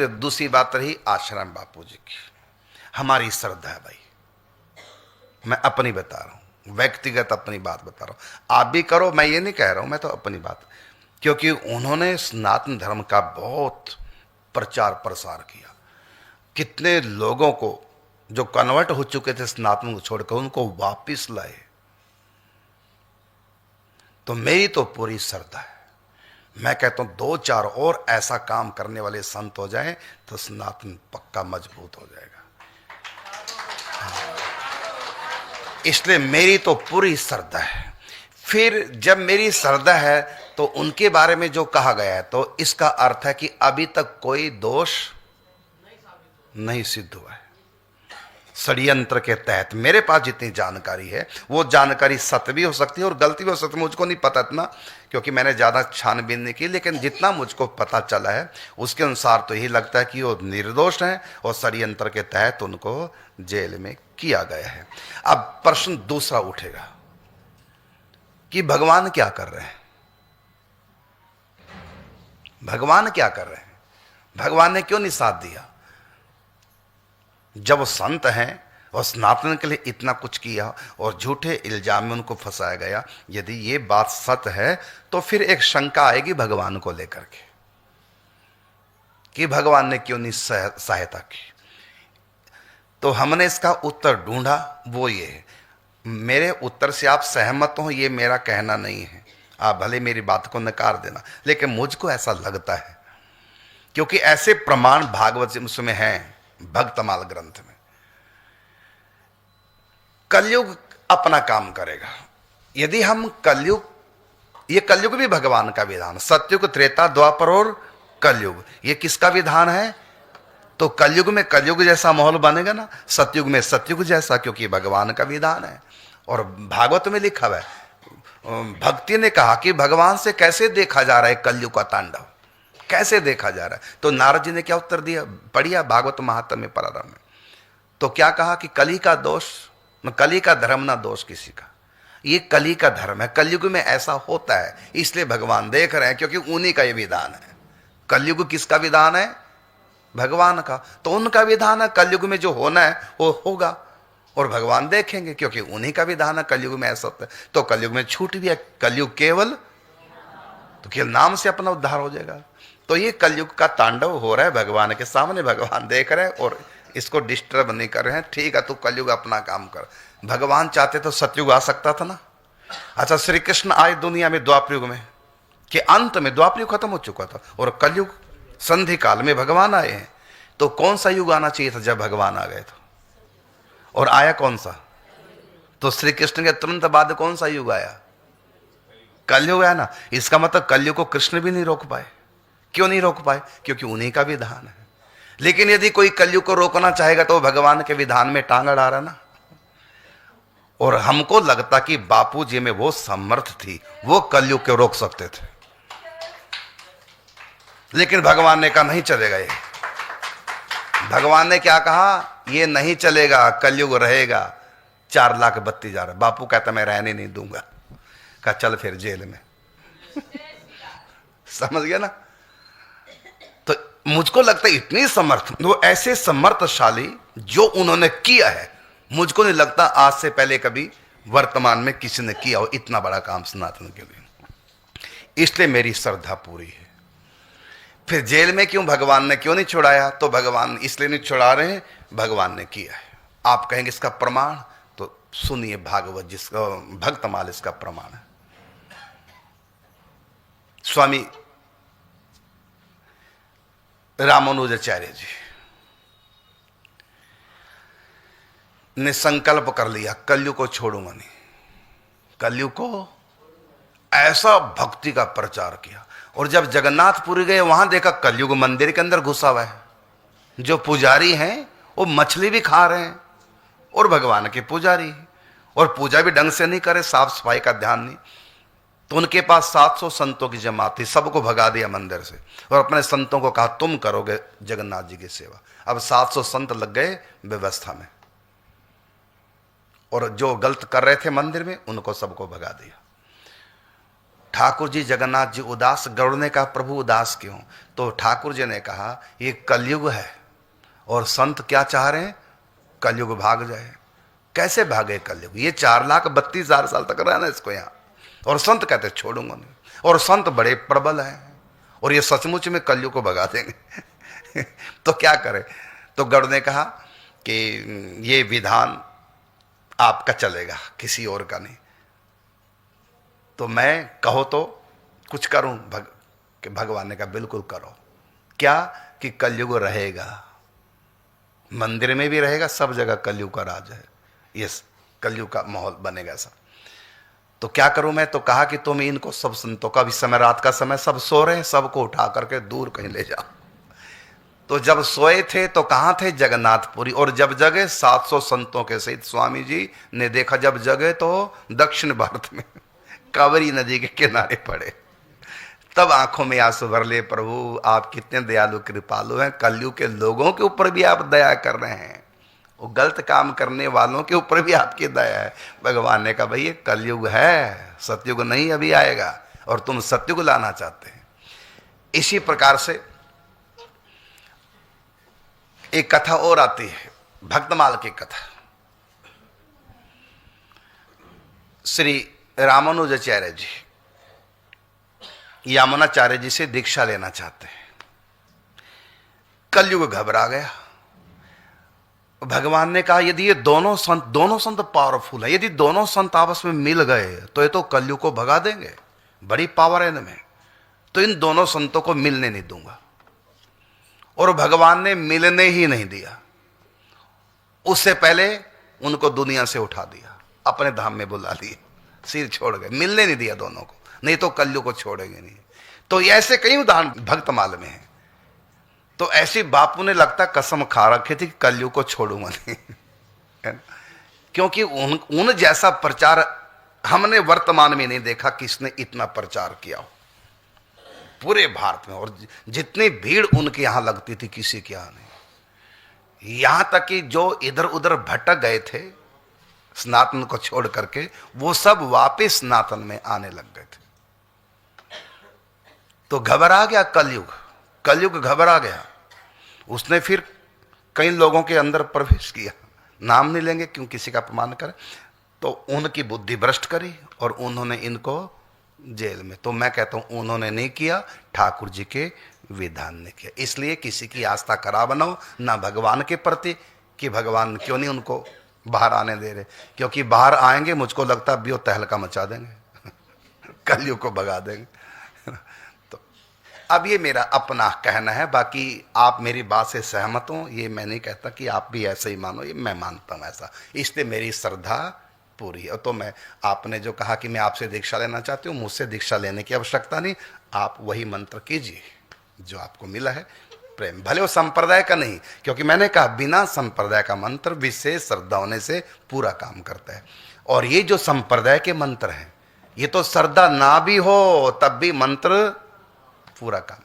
दूसरी बात रही आश्रम बापू जी की। हमारी श्रद्धा है भाई, मैं अपनी बता रहा हूं, व्यक्तिगत अपनी बात बता रहा हूं। आप भी करो, मैं ये नहीं कह रहा हूं, मैं तो अपनी बात, क्योंकि उन्होंने सनातन धर्म का बहुत प्रचार प्रसार किया। कितने लोगों को जो कन्वर्ट हो चुके थे सनातन को छोड़कर, उनको वापिस लाए। तो मेरी तो पूरी श्रद्धा है। मैं कहता हूं 2-4 और ऐसा काम करने वाले संत हो जाएं तो सनातन पक्का मजबूत हो जाएगा। इसलिए मेरी तो पूरी श्रद्धा है। फिर जब मेरी श्रद्धा है तो उनके बारे में जो कहा गया है, तो इसका अर्थ है कि अभी तक कोई दोष नहीं सिद्ध हुआ है। षड्यंत्र के तहत मेरे पास जितनी जानकारी है, वो जानकारी सत्य भी हो सकती है और गलती भी हो सकती है, मुझको नहीं पता इतना, क्योंकि मैंने ज़्यादा छानबीन नहीं की। लेकिन जितना मुझको पता चला है उसके अनुसार तो यही लगता है कि वो निर्दोष हैं और षड्यंत्र के तहत उनको जेल में किया गया है। अब प्रश्न दूसरा उठेगा कि भगवान क्या कर रहे हैं? भगवान क्या कर रहे हैं? भगवान ने क्यों नहीं साथ दिया? जब वो संत हैं और सनातन के लिए इतना कुछ किया और झूठे इल्जाम में उनको फंसाया गया, यदि ये बात सत्य है तो फिर एक शंका आएगी भगवान को लेकर के कि भगवान ने क्यों नहीं सहायता की। तो हमने इसका उत्तर ढूंढा, वो ये है। मेरे उत्तर से आप सहमत हो ये मेरा कहना नहीं है, आप भले मेरी बात को नकार देना, लेकिन मुझको ऐसा लगता है, क्योंकि ऐसे प्रमाण भागवत में हैं, भक्तमाल ग्रंथ में। कलयुग अपना काम करेगा। यदि हम कलयुग, ये कलयुग भी भगवान का विधान, सतयुग, त्रेता, द्वापर और कलयुग, ये किसका विधान है? तो कलयुग में कलयुग जैसा माहौल बनेगा ना, सतयुग में सतयुग जैसा, क्योंकि भगवान का विधान है। और भागवत में लिखा हुआ है, भक्ति ने कहा कि भगवान से कैसे देखा जा रहा है कलयुग का तांडव, कैसे देखा जा रहा है? तो नारद जी ने क्या उत्तर दिया? पढ़िया भागवत महात्म्य में प्रारंभ में, तो क्या कहा कि कली का दोष, कली का धर्म ना दोष किसी का। ये कली का धर्म है, कलयुग में ऐसा होता है, इसलिए भगवान देख रहे हैं, क्योंकि उन्हीं का ये विधान है। कलयुग किसका विधान है? भगवान का। तो उनका विधान है, कलयुग में जो होना है वो होगा और भगवान देखेंगे, क्योंकि उन्हीं का विधान है। कलयुग में ऐसा होता है, तो कलयुग में छूट भी है। कलयुग केवल, तो केवल नाम से अपना उद्धार हो जाएगा। तो ये कलयुग का तांडव हो रहा है भगवान के सामने, भगवान देख रहे हैं और इसको डिस्टर्ब नहीं कर रहे हैं। ठीक है, तू कलयुग अपना काम कर। भगवान चाहते तो सतयुग आ सकता था ना। अच्छा, श्री कृष्ण आए दुनिया में द्वापर युग में, कि अंत में द्वापर युग खत्म हो चुका था और कलयुग संधि काल में भगवान आए हैं। तो कौन सा युग आना चाहिए था जब भगवान आ गए? तो और आया कौन सा? तो श्री कृष्ण के तुरंत बाद कौन सा युग आया? कलयुग है ना। इसका मतलब कलयुग को कृष्ण भी नहीं रोक पाए। क्यों नहीं रोक पाए? क्योंकि उन्हीं का विधान है। लेकिन यदि कोई कलयुग को रोकना चाहेगा तो भगवान के विधान में टांग अड़ा रहा ना। और हमको लगता कि बापू जी में वो सामर्थ थी, वो कलयुग को रोक सकते थे। लेकिन भगवान ने कहा नहीं चलेगा ये। भगवान ने क्या कहा? ये नहीं चलेगा, कलयुग रहेगा। 4,32,000। बापू कहता मैं रहने नहीं दूंगा। कहा चल फिर जेल में। समझ गया ना? तो मुझको लगता है इतनी समर्थ, वो ऐसे समर्थशाली जो उन्होंने किया है, मुझको नहीं लगता आज से पहले कभी वर्तमान में किसी ने किया हो इतना बड़ा काम सनातन के लिए। इसलिए मेरी श्रद्धा पूरी है। फिर जेल में क्यों भगवान ने क्यों नहीं छुड़ाया? तो भगवान इसलिए नहीं छुड़ा रहे हैं, भगवान ने किया है। आप कहेंगे इसका प्रमाण, तो सुनिए भागवत, जिसका भक्तमाल इसका प्रमाण है। स्वामी रामानुजाचार्य जी ने संकल्प कर लिया कलयुग को छोड़ूंगा नहीं। कलयुग को ऐसा भक्ति का प्रचार किया। और जब जगन्नाथपुरी गए वहां देखा कलयुग मंदिर के अंदर घुसा हुआ है। जो पुजारी हैं वो मछली भी खा रहे हैं और भगवान के पुजारी, और पूजा भी ढंग से नहीं करे, साफ सफाई का ध्यान नहीं। तो उनके पास 700 संतों की जमात थी, सबको भगा दिया मंदिर से और अपने संतों को कहा तुम करोगे जगन्नाथ जी की सेवा। अब 700 संत लग गए व्यवस्था में, और जो गलत कर रहे थे मंदिर में उनको सबको भगा दिया। ठाकुर जी जगन्नाथ जी उदास, गरुड़ ने कहा प्रभु उदास क्यों? तो ठाकुर जी ने कहा ये कलयुग है और संत क्या चाह रहे हैं? कलयुग भाग जाए। कैसे भागे कलयुग? ये 4,32,000 साल तक रहना इसको यहाँ, और संत कहते छोड़ूंगा नहीं। और संत बड़े प्रबल हैं और ये सचमुच में कलयुग को भगा देंगे। तो क्या करें? तो गरुड़ ने कहा कि ये विधान आपका चलेगा, किसी और का नहीं। तो मैं कहो तो कुछ करूं? भगवान ने कहा बिल्कुल करो। क्या? कि कलयुग रहेगा, मंदिर में भी रहेगा, सब जगह कलयुग का राज है, ये कलयुग का माहौल बनेगा ऐसा। तो क्या करूं मैं? तो कहा कि तुम इनको सब संतों का भी समय, रात का समय, सब सो रहे हैं, सबको उठा करके दूर कहीं ले जाओ। तो जब सोए थे तो कहां थे? जगन्नाथपुरी। और जब जगे 700 संतों के सहित स्वामी जी ने देखा, जब जगे तो दक्षिण भारत में कावेरी नदी के किनारे पड़े। तब आंखों में आंसू भर ले, प्रभु आप कितने दयालु कृपालु हैं, कलयुग के लोगों के ऊपर भी आप दया कर रहे हैं, वो गलत काम करने वालों के ऊपर भी आपकी दया है। भगवान ने कहा भाई ये कलयुग है, सतयुग नहीं अभी आएगा, और तुम सतयुग लाना चाहते हैं। इसी प्रकार से एक कथा और आती है, भक्तमाल की कथा। श्री रामानुजाचार्य जी यामुनाचार्य जी से दीक्षा लेना चाहते हैं। कलयुग घबरा गया। भगवान ने कहा यदि ये दोनों संत पावरफुल है, यदि दोनों संत आपस में मिल गए तो ये तो कलयुग को भगा देंगे, बड़ी पावर है इनमें, तो इन दोनों संतों को मिलने नहीं दूंगा। और भगवान ने मिलने ही नहीं दिया, उससे पहले उनको दुनिया से उठा दिया, अपने धाम में बुला लिए, सिर छोड़ गए, मिलने नहीं दिया दोनों को, नहीं तो कलयुग को छोड़ेंगे नहीं। तो ऐसे कई उदाहरण भक्तमाल में है। तो ऐसी बापू ने लगता कसम खा रखी थी कि कलयुग को छोड़ूंगा नहीं, क्योंकि उन जैसा प्रचार हमने वर्तमान में नहीं देखा किसने इतना प्रचार किया हो पूरे भारत में। और जितनी भीड़ उनके यहां लगती थी किसी के यहां नहीं। यहां तक कि जो इधर उधर भटक गए थे सनातन को छोड़ करके, वो सब वापस सनातन में आने लग गए थे। तो घबरा गया कलयुग, कलयुग घबरा गया। उसने फिर कई लोगों के अंदर प्रवेश किया, नाम नहीं लेंगे क्यों किसी का अपमान करें। तो उनकी बुद्धि भ्रष्ट करी और उन्होंने इनको जेल में। तो मैं कहता हूं उन्होंने नहीं किया, ठाकुर जी के विधान ने किया। इसलिए किसी की आस्था खराब ना हो, ना भगवान के प्रति कि भगवान क्यों नहीं उनको बाहर आने दे रहे, क्योंकि बाहर आएंगे मुझको लगता है भी वो तहलका मचा देंगे, कलयुग को भगा देंगे। तो अब ये मेरा अपना कहना है, बाकी आप मेरी बात से सहमत हो, ये मैं नहीं कहता कि आप भी ऐसे ही मानो, ये मैं मानता हूँ ऐसा, इसलिए मेरी श्रद्धा पूरी है। तो मैं, आपने जो कहा कि मैं आपसे दीक्षा लेना चाहती हूँ, मुझसे दीक्षा लेने की आवश्यकता नहीं, आप वही मंत्र कीजिए जो आपको मिला है, प्रेम, भले वो संप्रदाय का नहीं, क्योंकि मैंने कहा बिना संप्रदाय का मंत्र विशेष श्रद्धा होने से पूरा काम करता है। और ये जो संप्रदाय के मंत्र हैं, ये तो श्रद्धा ना भी हो तब भी मंत्र पूरा काम